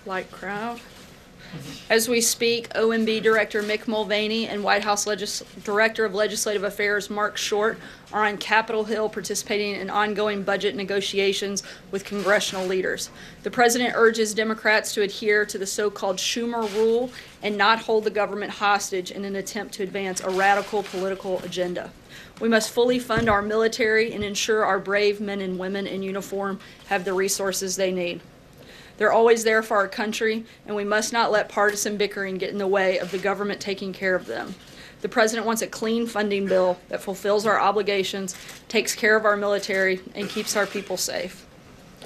light crowd. As we speak, OMB Director Mick Mulvaney and White House Director of Legislative Affairs Mark Short are on Capitol Hill participating in ongoing budget negotiations with congressional leaders. The President urges Democrats to adhere to the so-called Schumer rule and not hold the government hostage in an attempt to advance a radical political agenda. We must fully fund our military and ensure our brave men and women in uniform have the resources they need. They're always there for our country, and we must not let partisan bickering get in the way of the government taking care of them. The President wants a clean funding bill that fulfills our obligations, takes care of our military, and keeps our people safe.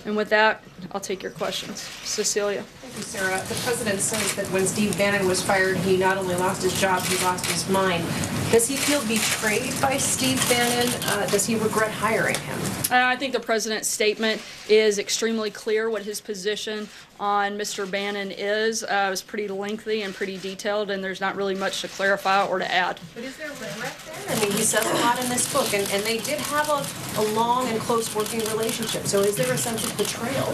And with that, I'll take your questions. Cecilia. Thank you, Sarah. The President says that when Steve Bannon was fired, he not only lost his job, he lost his mind. Does he feel betrayed by Steve Bannon? Does he regret hiring him? I think the President's statement is extremely clear what his position on Mr. Bannon is. It was pretty lengthy and pretty detailed, and there's not really much to clarify or to add. But is there regret there? I mean, he says a lot in this book, and they did have a long and close working relationship. So is there a sense of betrayal?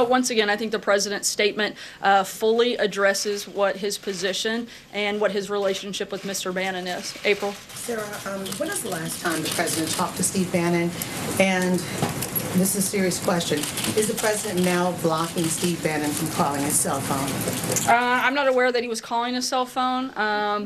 Once again, I think the President's statement fully addresses what his position and what his relationship with Mr. Bannon is. April? Sarah, when was the last time the President talked to Steve Bannon? And this is a serious question. Is the President now blocking Steve Bannon from calling his cell phone? I'm not aware that he was calling his cell phone,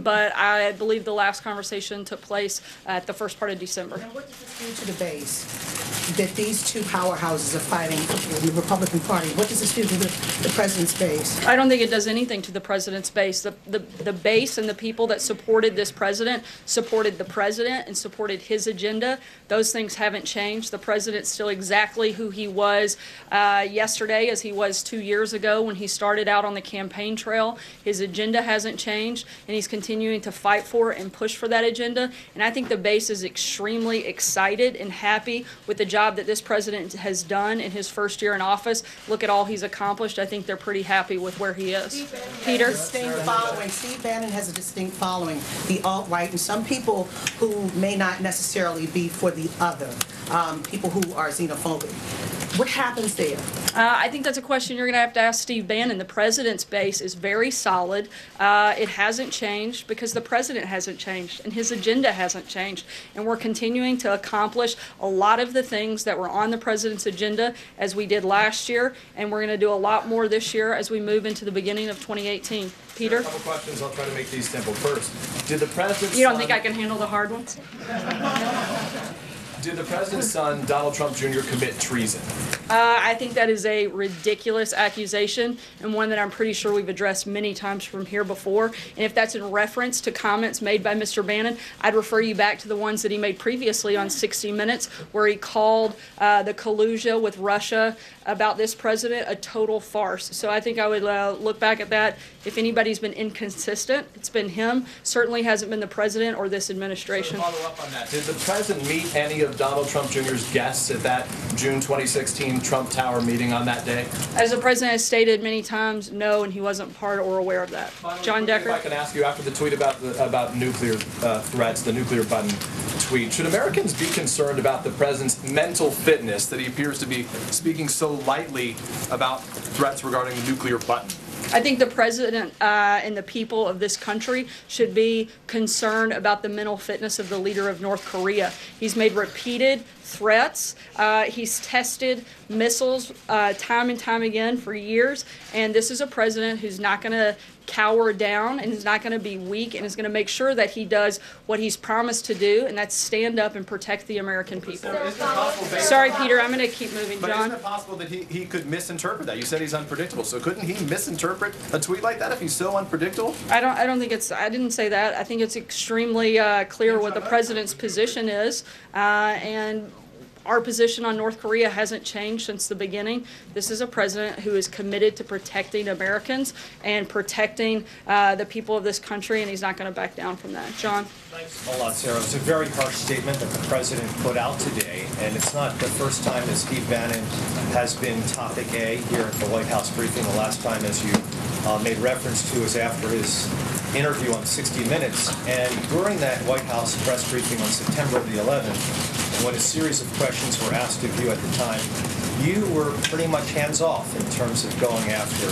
but I believe the last conversation took place at the first part of December. Now, what does this do to the base that these two powerhouses are fighting in the Republican Party? What does this do to the President's base? I don't think it does anything to the President's base. The base and the people that supported this President supported the President and supported his agenda. Those things haven't changed. The President's still exactly who he was yesterday as he was 2 years ago when he started out on the campaign trail. His agenda hasn't changed, and he's continuing to fight for and push for that agenda. And I think the base is extremely excited and happy with the job that this President has done in his first year in office. Look at all he's accomplished. I think they're pretty happy with where he is. Peter? Steve Bannon has a distinct following, the alt-right, and some people who may not necessarily be for the other, people who are xenophobic. What happens there? I think that's a question you're going to ask Steve Bannon. The President's base is very solid. It hasn't changed because the President hasn't changed and his agenda hasn't changed. And we're continuing to accomplish a lot of the things that were on the President's agenda as we did last year, and we're going to do a lot more this year as we move into the beginning of 2018. Peter? A couple questions. I'll try to make these simple. First, did the President's You don't think I can handle the hard ones? Did the President's son, Donald Trump Jr., commit treason? I think that is a ridiculous accusation and one that I'm pretty sure we've addressed many times from here before. And if that's in reference to comments made by Mr. Bannon, I'd refer you back to the ones that he made previously on 60 Minutes, where he called the collusion with Russia about this president a total farce. So I think I would look back at that. If anybody's been inconsistent, it's been him. Certainly hasn't been the president or this administration. So to follow up on that, did the President meet any of Donald Trump Jr.'s guests at that June 2016 Trump Tower meeting on that day? As the President has stated many times, no, and he wasn't part or aware of that. Finally, John Decker? If I can ask you, after the tweet about nuclear threats, the nuclear button tweet, should Americans be concerned about the President's mental fitness that he appears to be speaking so lightly about threats regarding the nuclear button? I think the President and the people of this country should be concerned about the mental fitness of the leader of North Korea. He's made repeated threats. He's tested missiles time and time again for years. And this is a president who's not going to cower down and is not going to be weak and is going to make sure that he does what he's promised to do, and that's stand up and protect the American people. Sorry, Peter, I'm going to keep moving. But John? isn't it possible that he could misinterpret that? You said he's unpredictable, so couldn't he misinterpret a tweet like that if he's so unpredictable? I don't think it's, I didn't say that. I think it's extremely clear what the President's position is, and our position on North Korea hasn't changed since the beginning. This is a president who is committed to protecting Americans and protecting the people of this country, and he's not going to back down from that. John? Thanks a lot, Sarah. It's a very harsh statement that the President put out today, and it's not the first time that Steve Bannon has been topic A here at the White House briefing. The last time, as you made reference to, was after his interview on 60 Minutes, and during that White House press briefing on September the 11th, when a series of questions were asked of you at the time, you were pretty much hands-off in terms of going after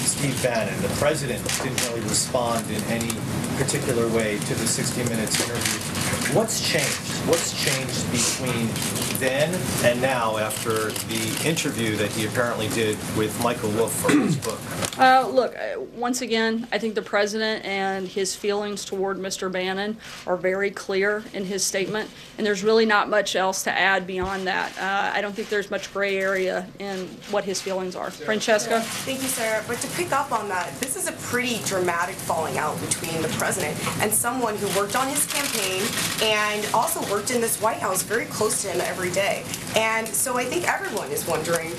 Steve Bannon. The president didn't really respond in any particular way to the 60 Minutes interview. What's changed? What's changed between then and now after the interview that he apparently did with Michael Wolff for his book? Look, once again, I think the president and his feelings toward Mr. Bannon are very clear in his statement, and there's really not much else to add beyond that. I don't think there's much gray area in what his feelings are. Francesca? Thank you, Sarah. But to pick up on that, this is a pretty dramatic falling out between the president and someone who worked on his campaign and also worked in this White House very close to him every day. And so I think everyone is wondering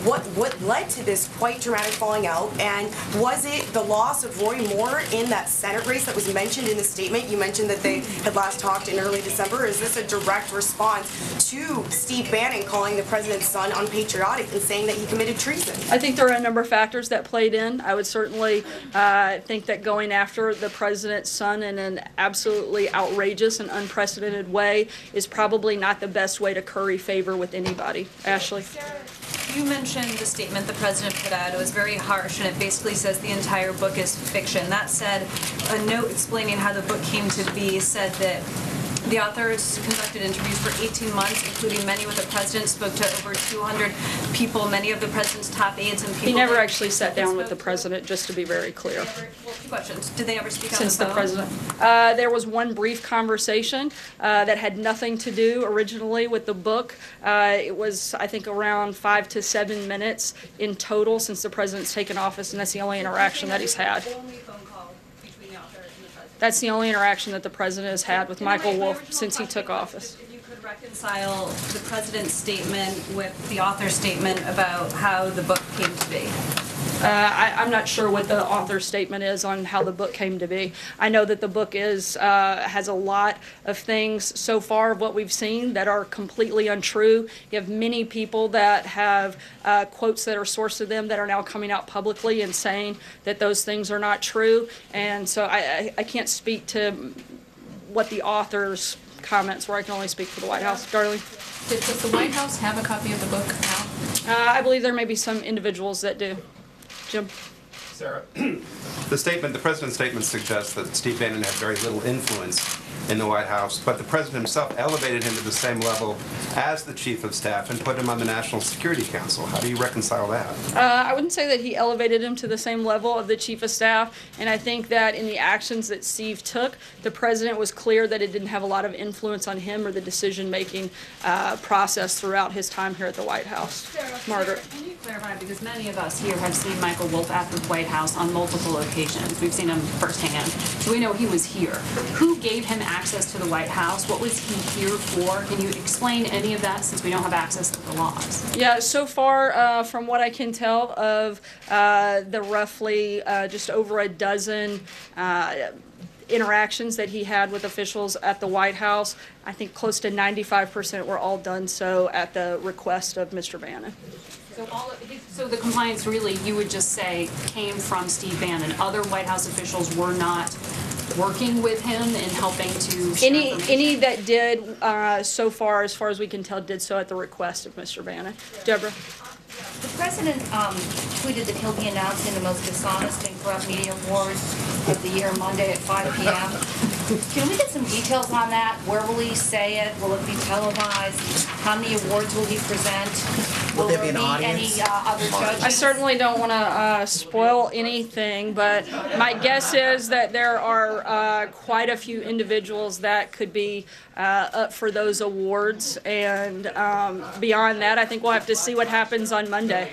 what led to this quite dramatic falling out, and was it the loss of Roy Moore in that Senate race that was mentioned in the statement? You mentioned that they had last talked in early December. Is this a direct response to Steve Bannon calling the president's son unpatriotic and saying that he committed treason? I think there are a number of factors that played in. I would certainly think that going after the president's son in an absolutely outrageous and unprecedented way is probably not the best way to curry favor with anybody. Ashley? You mentioned the statement the president put out. It was very harsh, and it basically says the entire book is fiction. That said, a note explaining how the book came to be said that the authors conducted interviews for 18 months, including many with the president, spoke to over 200 people, many of the president's top aides and people. He never actually sat down with the president, just to be very clear. Well, two questions. Did they ever speak on Since the the phone? president. There was one brief conversation that had nothing to do originally with the book. It was, I think, around 5 to 7 minutes in total since the president's taken office, and that's the only interaction that he's had. Only phone call between the author and the president. That's the only interaction that the president has had with Michael Wolff since he took office. If you could reconcile the president's statement with the author's statement about how the book came to be. I'm not sure what the author's statement is on how the book came to be. I know that the book is has a lot of things so far of what we've seen that are completely untrue. You have many people that have quotes that are sourced to them that are now coming out publicly and saying that those things are not true. And so I can't speak to what the author's comments were. I can only speak for the White House. Darlene? Does the White House have a copy of the book now? I believe there may be some individuals that do. Jim? Sarah, the president's statement suggests that Steve Bannon had very little influence in the White House, but the president himself elevated him to the same level as the chief of staff and put him on the National Security Council. How do you reconcile that? I wouldn't say that he elevated him to the same level of the chief of staff, and I think that in the actions that Steve took, the president was clear that it didn't have a lot of influence on him or the decision-making process throughout his time here at the White House. Margaret? Can you clarify, because many of us here have seen Michael Wolff at the White House on multiple occasions. We've seen him firsthand. So we know he was here. Who gave him access to the White House? What was he here for? Can you explain any of that since we don't have access to the laws? Yeah, so far, from what I can tell of the roughly just over a dozen interactions that he had with officials at the White House, I think close to 95% were all done so at the request of Mr. Bannon. So the compliance really, you would just say, came from Steve Bannon. Other White House officials were not working with him and helping to share Any that did so far as we can tell, did so at the request of Mr. Bannon. Deborah? The president tweeted that he'll be announcing the most dishonest and corrupt media awards of the year Monday at 5 p.m. Can we get some details on that? Where will he say it? Will it be televised? How many awards will he present? Will there be an be audience? any other judges? I certainly don't want to spoil anything, but my guess is that there are quite a few individuals that could be up for those awards, and beyond that, I think we'll have to see what happens on Monday.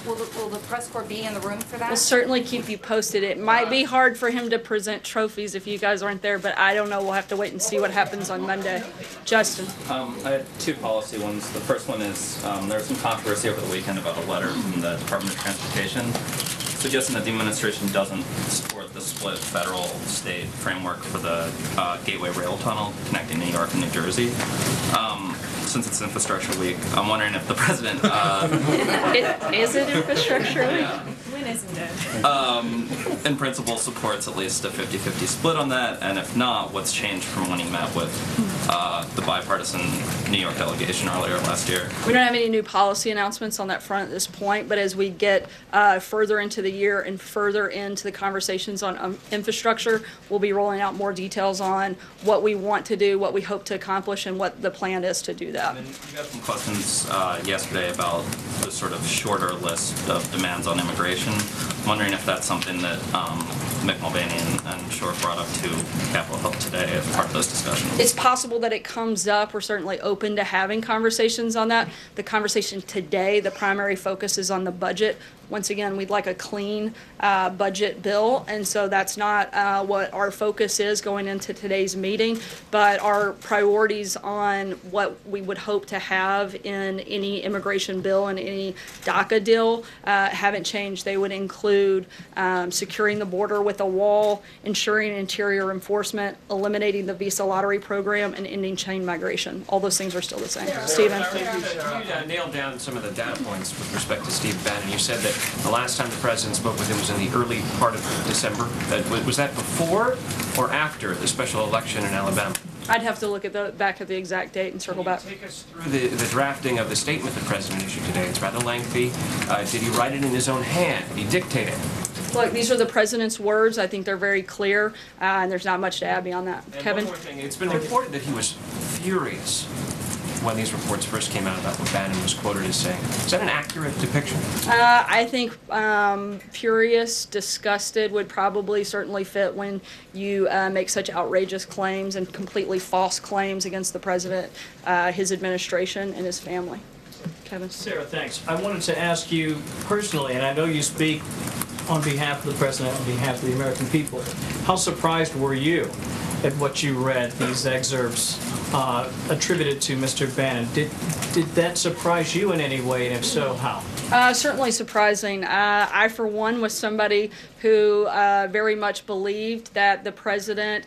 Will the press corps be in the room for that? We'll certainly keep you posted. It might be hard for him to present trophies if you guys aren't there, but I don't know. We'll have to wait and see what happens on Monday. Justin? I have two policy ones. The first one is there was some controversy over the weekend about a letter from the Department of Transportation suggesting that the administration doesn't support the split federal-state framework for the Gateway Rail Tunnel connecting New York and New Jersey. Since it's Infrastructure Week, I'm wondering if the president... Is it Infrastructure Week? Yeah. isn't it? in principle supports at least a 50-50 split on that, and if not, what's changed from when he met with the bipartisan New York delegation earlier last year? We don't have any new policy announcements on that front at this point, but as we get further into the year and further into the conversations on infrastructure, we'll be rolling out more details on what we want to do, what we hope to accomplish, and what the plan is to do that. And you got some questions yesterday about the sort of shorter list of demands on immigration. I'm wondering if that's something that Mick Mulvaney and Short brought up to Capitol Hill today as part of those discussions. It's possible that it comes up. We're certainly open to having conversations on that. The conversation today, the primary focus is on the budget. Once again, we'd like a clean budget bill, and so that's not what our focus is going into today's meeting, but our priorities on what we would hope to have in any immigration bill and any DACA deal haven't changed. They would include securing the border with a wall, ensuring interior enforcement, eliminating the visa lottery program, and ending chain migration. All those things are still the same. Stephen? You nailed down some of the data points with respect to Steve Bannon. You said that the last time the president spoke with him was in the early part of December. Was that before or after the special election in Alabama? I'd have to look at back at the exact date and circle back. Take us through the drafting of the statement the president issued today. It's rather lengthy. Did he write it in his own hand? Did he dictate it? Look, these are the president's words. I think they're very clear, and there's not much to add beyond that. And Kevin? one more thing. It's been reported that he was furious when these reports first came out about what Bannon was quoted as saying. Is that an accurate depiction? I think furious, disgusted would probably certainly fit when you make such outrageous claims and completely false claims against the president, his administration, and his family. Kevin? Sarah, thanks. I wanted to ask you personally, and I know you speak on behalf of the president, on behalf of the American people, how surprised were you at what you read, these excerpts attributed to Mr. Bannon? Did that surprise you in any way, and if so, how? Certainly surprising. I, for one, was somebody who very much believed that the president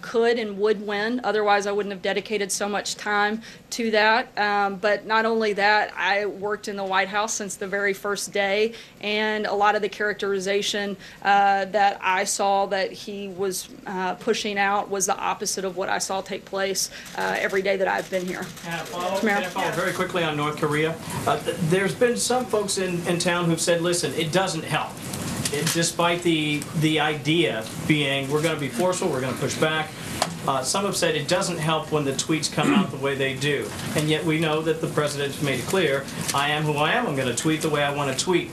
could and would win. Otherwise, I wouldn't have dedicated so much time to that. But not only that, I worked in the White House since the very first day, and a lot of the characterization that I saw that he was pushing out was the opposite of what I saw take place every day that I've been here. Can I follow very quickly on North Korea? There's been some folks in town who've said, listen, it doesn't help. Despite the idea being we're going to be forceful, we're going to push back, some have said it doesn't help when the tweets come out the way they do. And yet we know that the president's made it clear, I am who I am, I'm going to tweet the way I want to tweet.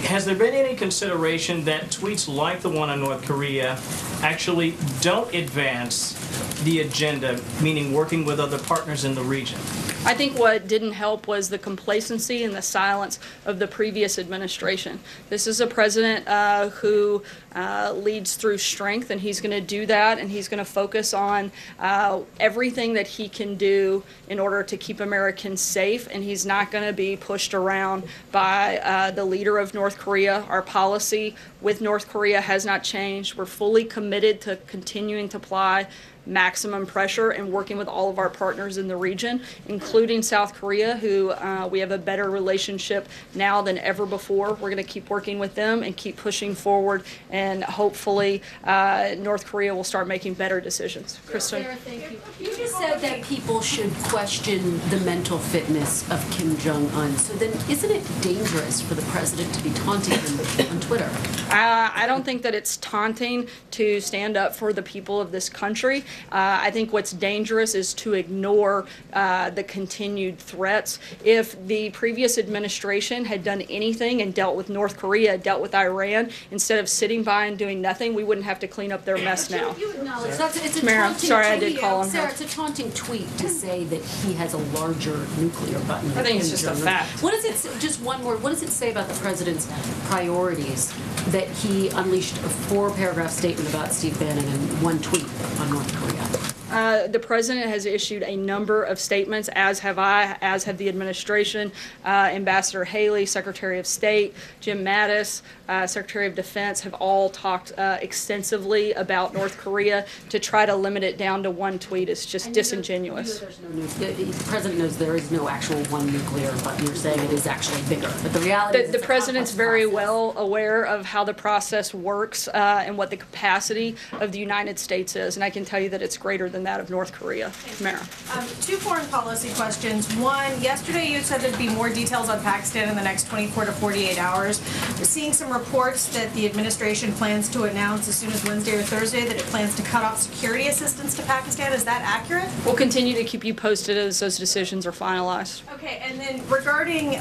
Has there been any consideration that tweets like the one on North Korea actually don't advance the agenda, meaning working with other partners in the region? I think what didn't help was the complacency and the silence of the previous administration. This is a president who leads through strength, and he's going to do that, and he's going to focus on everything that he can do in order to keep Americans safe, and he's not going to be pushed around by the leader of North Korea. Our policy with North Korea has not changed. We're fully committed to continuing to apply maximum pressure and working with all of our partners in the region, including South Korea, who we have a better relationship now than ever before. We're going to keep working with them and keep pushing forward, and hopefully North Korea will start making better decisions. Kristen? Sarah, thank you. You just said that people should question the mental fitness of Kim Jong-un. So then isn't it dangerous for the president to be taunting him on Twitter? I don't think that it's taunting to stand up for the people of this country. I think what's dangerous is to ignore the continued threats. If the previous administration had done anything and dealt with North Korea, dealt with Iran, instead of sitting by and doing nothing, we wouldn't have to clean up their mess now. You acknowledge that's it's a Mara, taunting sorry, I tweet. did call him Sarah, her. it's a taunting tweet to say that he has a larger nuclear button. I think it's than just a Jong-un. fact. What does it say, just one more? What does it say about the president's priorities that he unleashed a 4-paragraph statement about Steve Bannon and one tweet on North Korea? The president has issued a number of statements, as have I, as have the administration. Ambassador Haley, Secretary of State, Jim Mattis, Secretary of Defense have all talked extensively about North Korea. To try to limit it down to one tweet is just disingenuous. The president knows there is no actual one nuclear, but you're saying it is actually bigger. But the reality is The president's very well aware of how the process works and what the capacity of the United States is, and I can tell you that it's greater than that of North Korea. Mara. Two foreign policy questions. One, yesterday you said there'd be more details on Pakistan in the next 24 to 48 hours. We're seeing some reports that the administration plans to announce as soon as Wednesday or Thursday that it plans to cut off security assistance to Pakistan. Is that accurate? We'll continue to keep you posted as those decisions are finalized. Okay, and then regarding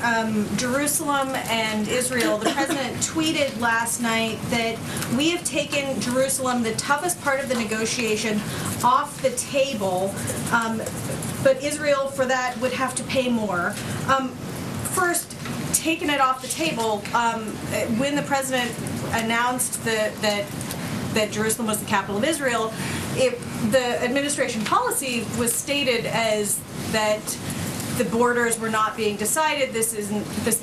Jerusalem and Israel, the president tweeted last night that we have taken Jerusalem, the toughest part of the negotiation, off the table, but Israel for that would have to pay more. First, taking it off the table, when the president announced that Jerusalem was the capital of Israel, the administration policy was stated as that the borders were not being decided. This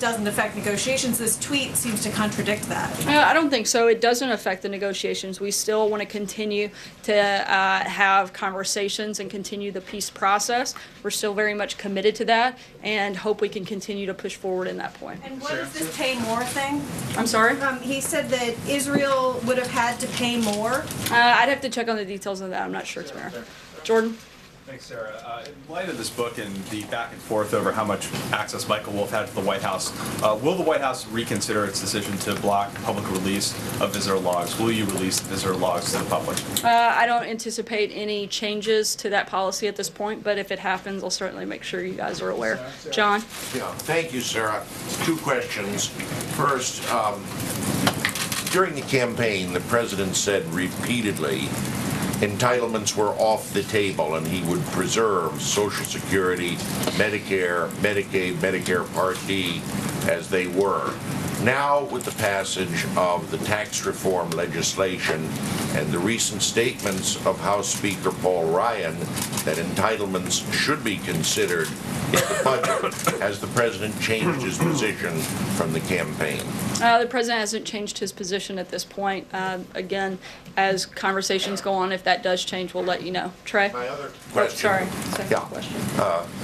doesn't affect negotiations. This tweet seems to contradict that. I don't think so. It doesn't affect the negotiations. We still want to continue to have conversations and continue the peace process. We're still very much committed to that and hope we can continue to push forward in that point. And what is this pay more thing? I'm sorry? He said that Israel would have had to pay more. I'd have to check on the details of that. I'm not sure, Tamara. Jordan? Thanks, Sarah. In light of this book and the back and forth over how much access Michael Wolff had to the White House, will the White House reconsider its decision to block public release of visitor logs? Will you release visitor logs to the public? I don't anticipate any changes to that policy at this point, but if it happens, I'll certainly make sure you guys are aware. John? Yeah, thank you, Sarah. Two questions. First, during the campaign, the president said repeatedly entitlements were off the table and he would preserve Social Security, Medicare, Medicaid, Medicare Part D as they were. Now, with the passage of the tax reform legislation and the recent statements of House Speaker Paul Ryan that entitlements should be considered in the budget, has the president changed his position from the campaign? The president hasn't changed his position at this point. Again, as conversations go on, if that does change, we'll let you know. Trey? My other question. Question.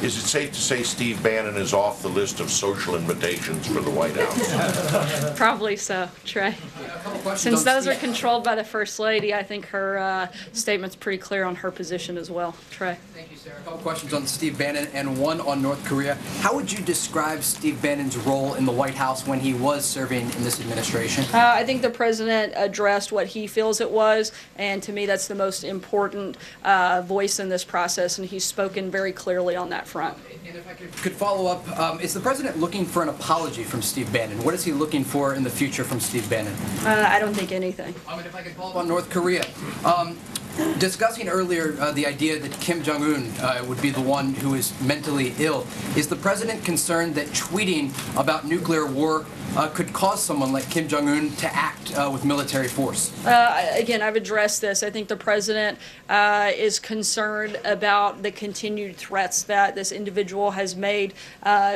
Is it safe to say Steve Bannon is off the list of social invitations for the White House? Probably so, Trey. Since those are controlled by the First Lady, I think her statement's pretty clear on her position as well. Trey. Thank you, Sarah. A couple questions on Steve Bannon and one on North Korea. How would you describe Steve Bannon's role in the White House when he was serving in this administration? I think the president addressed what he feels it was, and to me that's the most important voice in this process, and he's spoken very clearly on that front. And if I could follow up, is the president looking for an apology from Steve Bannon? What is he looking for in the future from Steve Bannon? I don't think anything. If I could follow up on North Korea. Discussing earlier the idea that Kim Jong-un would be the one who is mentally ill, is the president concerned that tweeting about nuclear war could cause someone like Kim Jong-un to act with military force? Again, I've addressed this. I think the president is concerned about the continued threats that this individual has made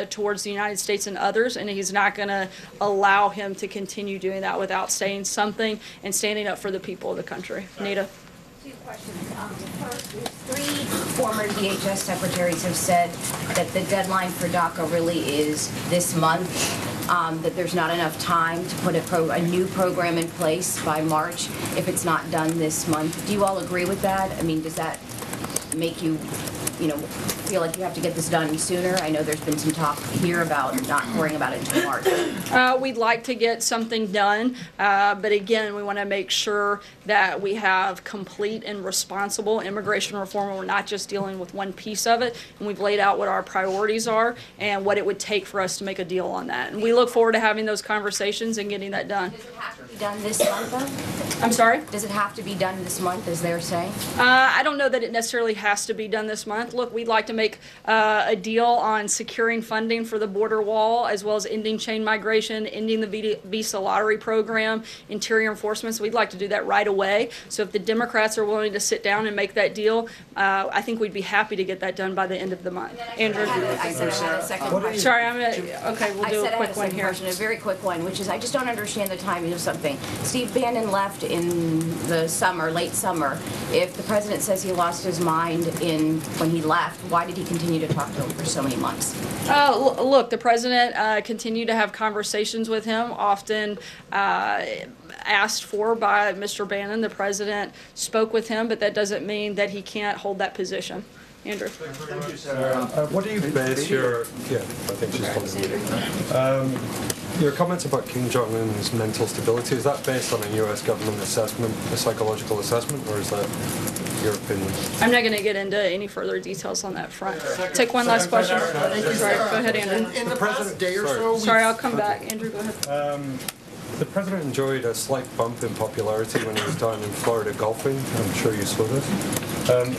towards the United States and others, and he's not going to allow him to continue doing that without saying something and standing up for the people of the country. Nita? Two questions. First, 3 former DHS secretaries have said that the deadline for DACA really is this month, that there's not enough time to put a new program in place by March if it's not done this month. Do you all agree with that? I mean, does that make you, feel like you have to get this done sooner? I know there's been some talk here about not worrying about it until March. We'd like to get something done, but again, we want to make sure that we have complete and responsible immigration reform. We're not just dealing with one piece of it, and we've laid out what our priorities are and what it would take for us to make a deal on that. And we look forward to having those conversations and getting that done. Does it have to be done this month, though? I'm sorry? Does it have to be done this month, as they're saying? I don't know that it necessarily has to be done this month. month, look, we'd like to make a deal on securing funding for the border wall, as well as ending chain migration, ending the visa lottery program, interior enforcement. So we'd like to do that right away. So if the Democrats are willing to sit down and make that deal, I think we'd be happy to get that done by the end of the month. Andrew? I said I had a second question. Sorry, okay, we'll do a quick one here. A very quick one, which is I just don't understand the timing of something. Steve Bannon left in the summer, late summer. If the president says he lost his mind when he left, why did he continue to talk to him for so many months? Look, the president continued to have conversations with him, often asked for by Mr. Bannon. The president spoke with him, but that doesn't mean that he can't hold that position. Andrew. Thank you, Sarah. What do you base your... Yeah, I think she's calling me. Your comments about Kim Jong-un's mental stability, is that based on a U.S. government assessment, a psychological assessment, or is that your opinion? I'm not going to get into any further details on that front. Take one last question. Sorry, go ahead, Andrew. In the past day or so... Sorry, I'll come back. Andrew, go ahead. The president enjoyed a slight bump in popularity when he was down in Florida golfing. I'm sure you saw this.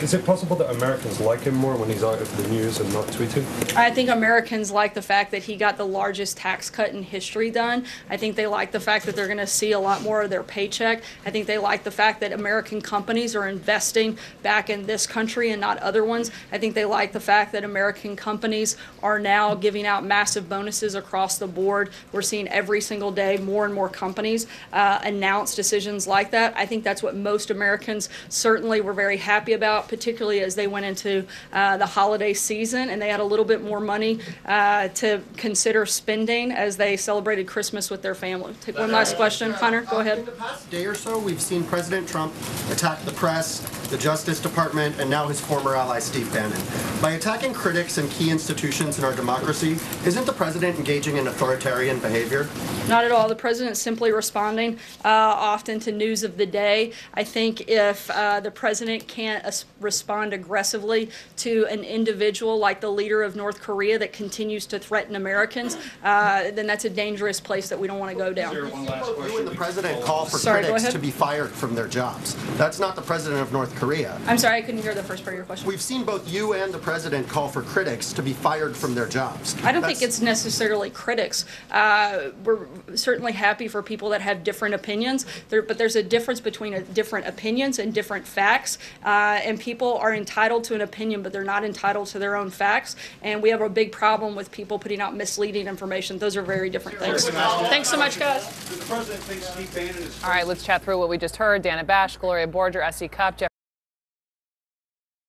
Is it possible that Americans like him more when he's out of the news and not tweeting? I think Americans like the fact that he got the largest tax cut in history done. I think they like the fact that they're going to see a lot more of their paycheck. I think they like the fact that American companies are investing back in this country and not other ones. I think they like the fact that American companies are now giving out massive bonuses across the board. We're seeing every single day more and more companies announce decisions like that. I think that's what most Americans certainly were very happy about, particularly as they went into the holiday season and they had a little bit more money to consider spending as they celebrated Christmas with their family. Take one last question. Hunter, go ahead. In the past day or so, we've seen President Trump attack the press, the Justice Department, and now his former ally, Steve Bannon. By attacking critics and key institutions in our democracy, isn't the president engaging in authoritarian behavior? Not at all. The president's simply responding often to news of the day. I think if the president can't respond aggressively to an individual like the leader of North Korea that continues to threaten Americans, then that's a dangerous place that we don't want to go down. You and the president call for critics to be fired from their jobs. That's not the president of North Korea. I'm sorry, I couldn't hear the first part of your question. We've seen both you and the president call for critics to be fired from their jobs. I don't think it's necessarily critics. We're certainly happy for people that have different opinions, but there's a difference between different opinions and different facts, and people are entitled to an opinion, but they're not entitled to their own facts, and we have a big problem with people putting out misleading information. Those are very different things. Thanks so much, guys. Does the president think Steve Bannon is... All right, let's chat through what we just heard. Dana Bash, Gloria Borger, S.E. Cup, Jeff